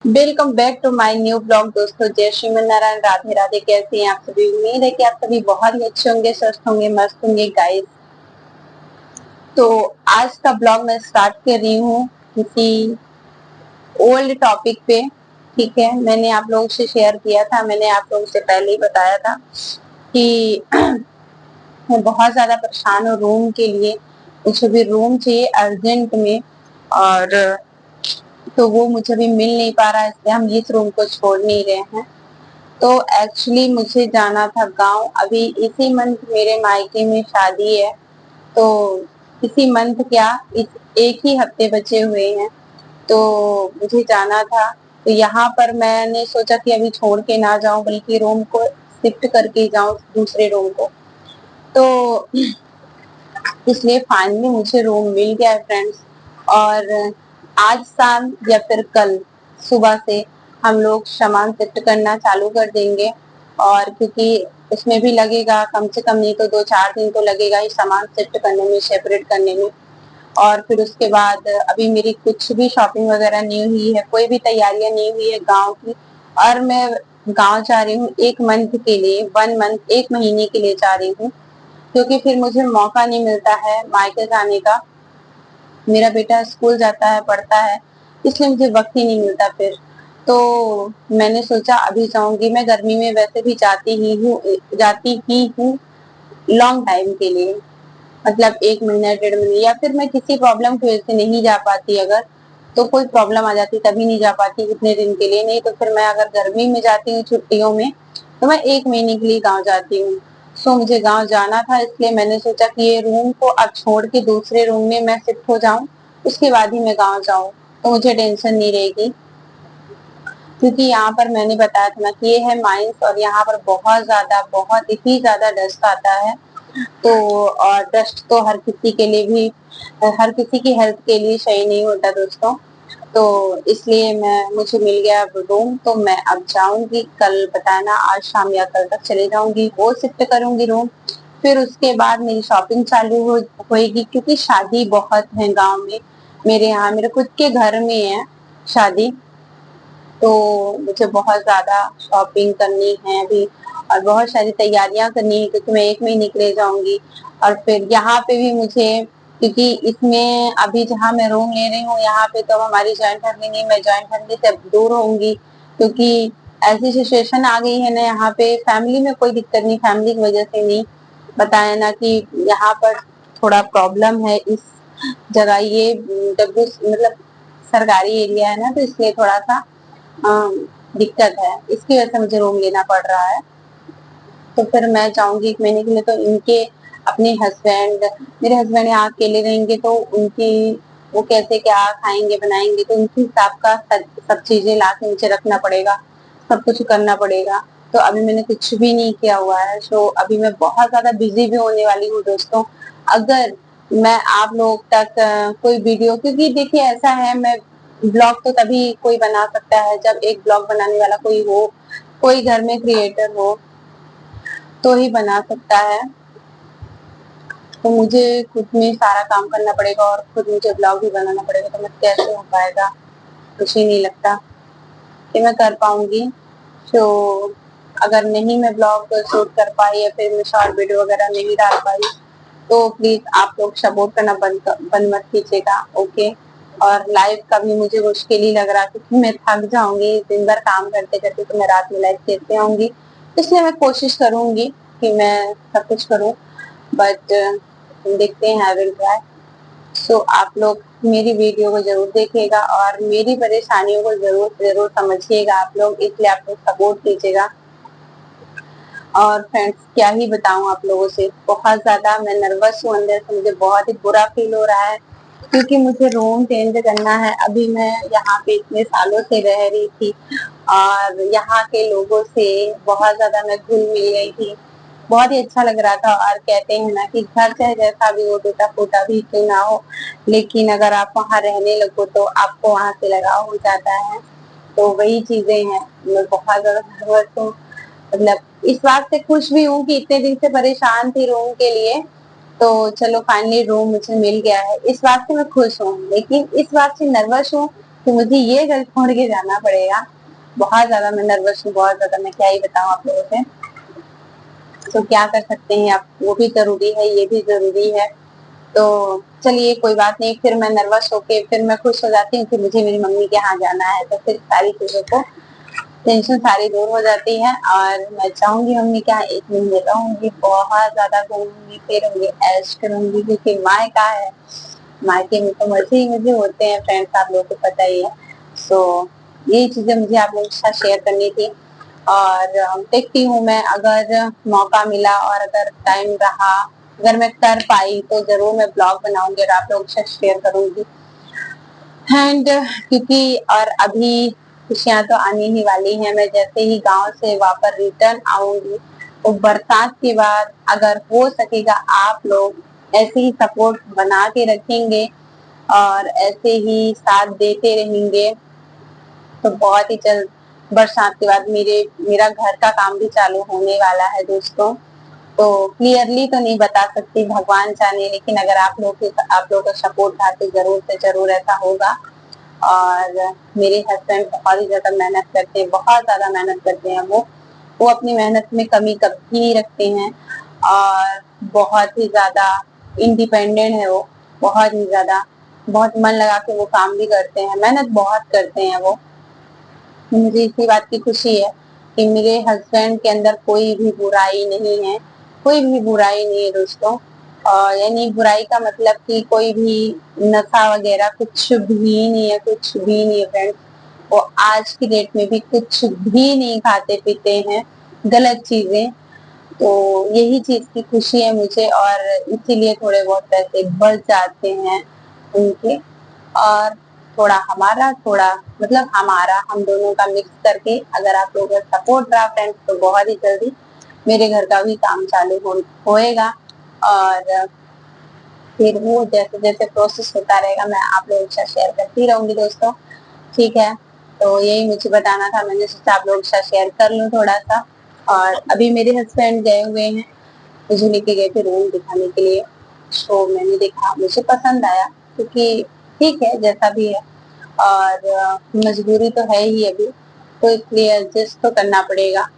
Welcome back to my new blog. दोस्तों, जय श्रीमन नारायण, राधे राधे। कैसे हैं आप सभी? उम्मीद है कि आप सभी बहुत ही अच्छे होंगे, स्वस्थ होंगे, मस्त होंगे गाइस। तो आज का ब्लॉग मैं स्टार्ट कर रही हूँ किसी ओल्ड टॉपिक पे। ठीक है, मैंने आप लोगों से शेयर किया था, मैंने आप लोगों से पहले ही बताया था कि मैं बहुत ज्यादा परेशान हूँ रूम के लिए। मुझे भी रूम चाहिए अर्जेंट में, और तो वो मुझे भी मिल नहीं पा रहा है, इसलिए हम इस रूम को छोड़ नहीं रहे हैं। तो एक्चुअली मुझे जाना था गांव। अभी इसी मंथ मेरे मायके में शादी है, तो इसी मंथ क्या, इस एक ही हफ्ते बचे हुए हैं, तो मुझे जाना था। तो यहाँ पर मैंने सोचा कि अभी छोड़ के ना जाऊं, बल्कि रूम को शिफ्ट करके जाऊं दूसरे रूम को। तो इसलिए फाइनली मुझे रूम मिल गया है फ्रेंड्स। और आज शाम या फिर कल सुबह से हम लोग सामान शिफ्ट करना चालू कर देंगे। और क्योंकि उसमें भी लगेगा कम से कम, नहीं तो 2-4 दिन तो लगेगा ही सामान शिफ्ट करने में, सेपरेट करने में। और फिर उसके बाद अभी मेरी कुछ भी शॉपिंग वगैरह नहीं हुई है, कोई भी तैयारियां नहीं हुई है गांव की। और मैं गांव जा रही हूँ 1 मंथ के लिए, 1 मंथ, 1 महीने के लिए जा रही हूँ, क्योंकि फिर मुझे मौका नहीं मिलता है मायके जाने का। मेरा बेटा स्कूल जाता है, पढ़ता है, इसलिए मुझे वक्त ही नहीं मिलता फिर। तो मैंने सोचा अभी जाऊंगी। मैं गर्मी में वैसे भी जाती ही हूँ लॉन्ग टाइम के लिए, मतलब 1 महीना 1.5 महीने, या फिर मैं किसी प्रॉब्लम की वजह से नहीं जा पाती, अगर तो कोई प्रॉब्लम आ जाती तभी नहीं जा पाती इतने दिन के लिए। नहीं तो फिर मैं अगर गर्मी में जाती हूँ छुट्टियों में, तो मैं 1 महीने के लिए गाँव जाती हूँ। सो मुझे गाँव जाना था, इसलिए मैंने सोचा कि ये रूम को अब छोड़ के दूसरे रूम में मैं शिफ्ट हो जाऊं, उसके बाद ही मैं गाँव जाऊं, तो मुझे टेंशन नहीं रहेगी। क्योंकि यहाँ पर मैंने बताया था ना कि ये है माइंस, और यहाँ पर बहुत ही ज्यादा डस्ट आता है। तो और डस्ट तो हर किसी के लिए भी, हर किसी की हेल्थ के लिए सही नहीं होता दोस्तों। तो इसलिए मुझे मिल गया रूम, तो मैं अब जाऊंगी कल, बताना आज शाम या कल तक चले जाऊंगी, वो शिफ्ट करूंगी रूम। फिर उसके बाद मेरी शॉपिंग चालू होएगी, क्योंकि शादी बहुत है गांव में। मेरे यहाँ मेरे खुद के घर में है शादी, तो मुझे बहुत ज्यादा शॉपिंग करनी है अभी, और बहुत सारी तैयारियां करनी है, क्योंकि मैं 1 महीने के लिए जाऊंगी। और फिर यहाँ पे भी मुझे, क्योंकि इसमें अभी जहाँ मैं रूम ले रही हूँ यहाँ पे तो हमारी ज्वाइंट फैमिली नहीं, मैं ज्वाइंट फैमिली से अब दूर होंगी, क्योंकि ऐसी सिचुएशन आ गई है ना यहाँ पे। फैमिली में कोई दिक्कत नहीं, फैमिली की वजह से नहीं, बताया ना कि यहाँ पर थोड़ा प्रॉब्लम है इस जगह। ये डब्ल्यू मतलब सरकारी एरिया है ना, तो इसलिए थोड़ा सा दिक्कत है, इसकी वजह से मुझे रूम लेना पड़ रहा है। तो फिर मैं जाऊंगी 1 महीने के लिए, तो इनके अपने हस्बैंड, मेरे हस्बैंड यहाँ अकेले रहेंगे, तो उनकी वो कैसे क्या खाएंगे बनाएंगे, तो उनके हिसाब का सब चीजें ला के मुझे रखना पड़ेगा, सब कुछ करना पड़ेगा। तो अभी मैंने कुछ भी नहीं किया हुआ है, तो अभी मैं बहुत ज्यादा बिजी भी होने वाली हूँ दोस्तों। अगर मैं आप लोग तक कोई वीडियो, क्योंकि देखिए ऐसा है, मैं ब्लॉग तो तभी कोई बना सकता है जब एक ब्लॉग बनाने वाला कोई हो, कोई घर में क्रिएटर हो, तो ही बना सकता है। तो मुझे खुद में सारा काम करना पड़ेगा, और खुद मुझे ब्लॉग भी बनाना पड़ेगा, तो मैं कैसे हो पाएगा, कुछ ही नहीं लगता कि मैं कर पाऊंगी। तो अगर नहीं मैं ब्लॉग शूट कर पाई, या फिर मैं शॉर्ट वीडियो वगैरह नहीं डाल पाई, तो प्लीज आप लोग सपोर्ट करना बंद मत कीजिएगा, ओके। और लाइव का भी मुझे मुश्किल ही लग रहा है, क्योंकि मैं थक जाऊंगी दिन भर काम करते करते, तो मैं रात में लाइव कैसे आऊंगी। इसलिए मैं कोशिश करूंगी कि मैं सब कुछ करूं, बट देखते हैं, आई विल ट्राई। सो आप लोग मेरी वीडियो को जरूर देखिएगा, और मेरी परेशानियों को जरूर जरूर समझिएगा आप लोग, इसलिए आप लोग सपोर्ट कीजिएगा। और फ्रेंड्स, क्या ही बताऊं आप लोगों से, बहुत ज्यादा मैं नर्वस हूँ, अंदर से मुझे बहुत ही बुरा फील हो रहा है, क्योंकि मुझे रूम चेंज करना है। अभी मैं यहाँ पे इतने सालों से रह रही थी, और यहाँ के लोगों से बहुत ज्यादा मैं घुल मिल गई थी, बहुत ही अच्छा लग रहा था। और कहते हैं ना कि घर चाहे जैसा भी हो, टूटा फूटा भी क्यों ना हो, लेकिन अगर आप वहाँ रहने लगो तो आपको वहाँ से लगाव हो जाता है। तो वही चीजें हैं, मैं बहुत ज्यादा नर्वस हूँ, मतलब इस बात से खुश भी हूँ कि इतने दिन से परेशान थी रूम के लिए, तो चलो फाइनली रूम मुझे मिल गया है, इस बात से मैं खुश हूँ। लेकिन इस बात से नर्वस हूँ तो मुझे ये घर छोड़ के जाना पड़ेगा। बहुत ज्यादा मैं नर्वस हूँ, बहुत ज्यादा, मैं क्या ही बताऊँ आप लोगों से। तो क्या कर सकते हैं आप, वो भी जरूरी है, ये भी जरूरी है। तो चलिए कोई बात नहीं, फिर मैं नर्वस होके फिर मैं खुश हो जाती हूँ कि मुझे मेरी मम्मी के यहाँ जाना है, तो फिर सारी चीजों को टेंशन सारी दूर हो जाती है और मैं चाहूंगी मम्मी के यहाँ 1 महीने रहूंगी, बहुत ज्यादा घूमूंगी फिरूंगी, ऐश करूंगी, क्योंकि मायका है, मायके में तो मजे ही मजे होते हैं फ्रेंड्स, आप लोगों को पता ही है। सो यही चीजें मुझे आप लोगों के साथ शेयर करनी थी। और देखती हूँ मैं, अगर मौका मिला और अगर टाइम रहा, अगर मैं कर पाई तो जरूर मैं ब्लॉग बनाऊंगी और आप लोगों के साथ शेयर करूंगी। एंड क्योंकि और अभी खुशियां तो आने ही वाली हैं, मैं जैसे ही गांव से वापस रिटर्न आऊंगी तो बरसात के बाद अगर हो सकेगा आप लोग ऐसे ही सपोर्ट बना के रखेंगे और ऐसे ही साथ देते रहेंगे तो बहुत ही जल्द बरसात के बाद मेरा घर का काम भी चालू होने वाला है दोस्तों। तो क्लियरली तो नहीं बता सकती, भगवान जाने, लेकिन अगर आप लोग का सपोर्ट था तो जरूर से जरूर ऐसा होगा। और मेरे हस्बैंड बहुत ही ज्यादा मेहनत करते हैं, बहुत ज्यादा मेहनत करते हैं वो अपनी मेहनत में कमी कभी नहीं रखते हैं और बहुत ही ज्यादा इंडिपेंडेंट है वो, बहुत ही ज्यादा, बहुत मन लगा के वो काम भी करते हैं, मेहनत बहुत करते हैं वो। मुझे इसी बात की खुशी है कि मेरे हस्बैंड के अंदर कोई भी बुराई नहीं है, कोई भी बुराई नहीं है दोस्तों। और यानी बुराई का मतलब कि कोई भी नशा वगैरह कुछ भी नहीं है, कुछ भी नहीं है फ्रेंड्स। वो आज की डेट में भी कुछ भी नहीं खाते पीते हैं गलत चीजें। तो यही चीज की खुशी है मुझे और इसीलिए थोड़े बहुत पैसे बच जाते हैं उनके। और थोड़ा हमारा, थोड़ा मतलब हमारा, हम दोनों का मिक्स करके अगर आप लोगों का सपोर्ट रहा फ्रेंड्स तो बहुत ही जल्दी मेरे घर का भी काम चालू होएगा। और फिर वो जैसे जैसे प्रोसेस होता रहेगा मैं आप लोगों के साथ शेयर करती रहूंगी दोस्तों। ठीक है, तो यही मुझे बताना था, मैंने सोचा आप लोगों के साथ शेयर कर लूं थोड़ा सा। और अभी मेरे हस्बैंड गए हुए हैं, मुझे लेके गए थे रूम दिखाने के लिए। तो मैंने देखा, मुझे पसंद आया, क्योंकि ठीक है जैसा भी है। और मजबूरी तो है ही अभी, तो इसलिए एडजस्ट तो करना पड़ेगा।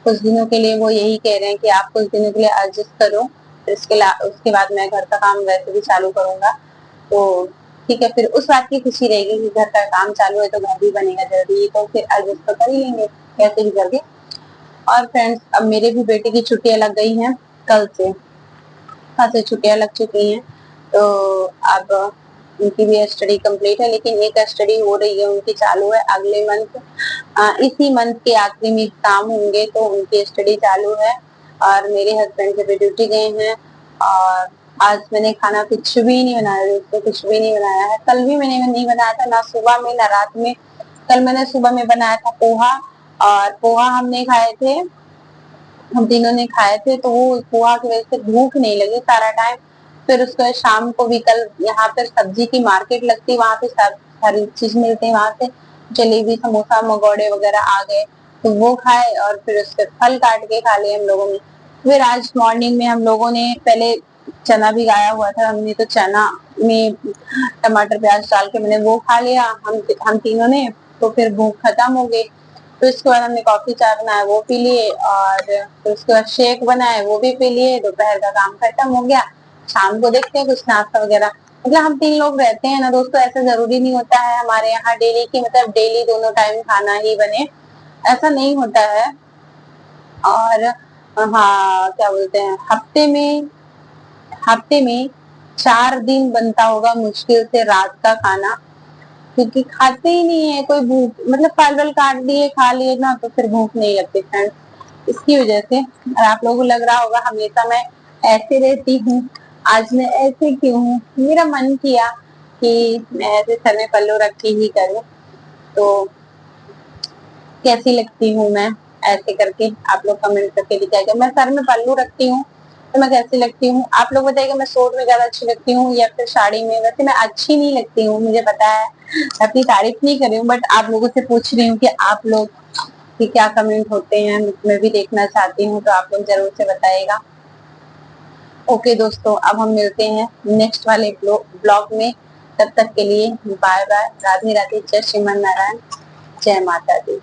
कुछ दिनों के लिए वो यही कह रहे हैं कि आप कुछ दिनों के लिए एडजस्ट करो, फिर उसके बाद मैं घर का काम वैसे भी चालू करूंगा। तो ठीक है, फिर उस बात की खुशी रहेगी कि घर का काम चालू है तो घर भी बनेगा जल्दी, तो फिर एडजस्ट तो कर ही लेंगे कैसे भी करके। और फ्रेंड्स, अब मेरे भी बेटे की छुट्टियां लग गई हैं, कल से छुट्टियां लग चुकी हैं। तो अब उनकी भी स्टडी कंप्लीट है, लेकिन एक स्टडी हो रही है उनकी, चालू है अगले मंथ, इसी मंथ के आखिरी में एग्जाम होंगे तो उनकी स्टडी चालू है। और मेरे हस्बैंड जब ड्यूटी गए हैं। और आज मैंने खाना कुछ भी नहीं बनाया दोस्तों, कुछ भी नहीं बनाया है, कल भी मैंने नहीं बनाया था, ना सुबह में ना रात में। कल मैंने सुबह में बनाया था पोहा, और पोहा हमने खाए थे, हम तीनों ने खाए थे, तो वो पोहा की वजह से भूख नहीं लगी सारा टाइम। फिर उसके शाम को भी कल यहाँ पर सब्जी की मार्केट लगती है, वहां पे सब हर चीज मिलती है, वहां से जलेबी समोसा मगोड़े वगैरह आ गए, तो वो खाए और फिर उसके फल काट के खा लिए हम लोगों ने। फिर आज मॉर्निंग में हम लोगों ने पहले चना भिगाया हुआ था हमने, तो चना में टमाटर प्याज डाल के मैंने वो खा लिया, हम तीनों ने। तो फिर भूख खत्म हो गई। फिर उसके बाद हमने कॉफी चाय बनाया वो पी लिए, और फिर उसके बाद शेक बनाए वो भी पी लिए, दोपहर का काम खत्म हो गया। शाम को देखते हैं कुछ नाश्ता वगैरह, मतलब हम 3 लोग रहते हैं ना दोस्तों, ऐसा जरूरी नहीं होता है हमारे यहाँ डेली की, मतलब डेली दोनों टाइम खाना ही बने, ऐसा नहीं होता है। और हाँ, क्या बोलते हैं, हफ्ते में 4 दिन बनता होगा मुश्किल से रात का खाना, क्योंकि खाते ही नहीं है कोई, भूख मतलब फल वल काट दिए खा लिए ना तो फिर भूख नहीं लगती फ्रेंड्स, इसकी वजह से। और आप लोगों को लग रहा होगा हमेशा मैं ऐसे रहती हूँ, आज मैं ऐसे क्यों हूँ, मेरा मन किया कि मैं ऐसे सर में पल्लू रख के ही करूँ। तो कैसी लगती हूँ मैं ऐसे करके, आप लोग कमेंट करके बताइएगा। मैं सर में पल्लू रखती हूँ तो मैं कैसी लगती हूँ, आप लोग बताइएगा। मैं सूट में ज्यादा अच्छी लगती हूँ या फिर साड़ी में? वैसे मैं अच्छी नहीं लगती हूँ, मुझे पता है, अपनी तारीफ नहीं कर रही हूँ, बट आप लोगों से पूछ रही हूँ कि आप लोग कि क्या कमेंट होते हैं, मैं भी देखना चाहती हूँ, तो आप लोग जरूर से बताइएगा। ओके दोस्तों, अब हम मिलते हैं नेक्स्ट वाले ब्लॉग में। तब तक के लिए बाय बाय, राधे राधे, जय श्रीमन नारायण, जय माता दी।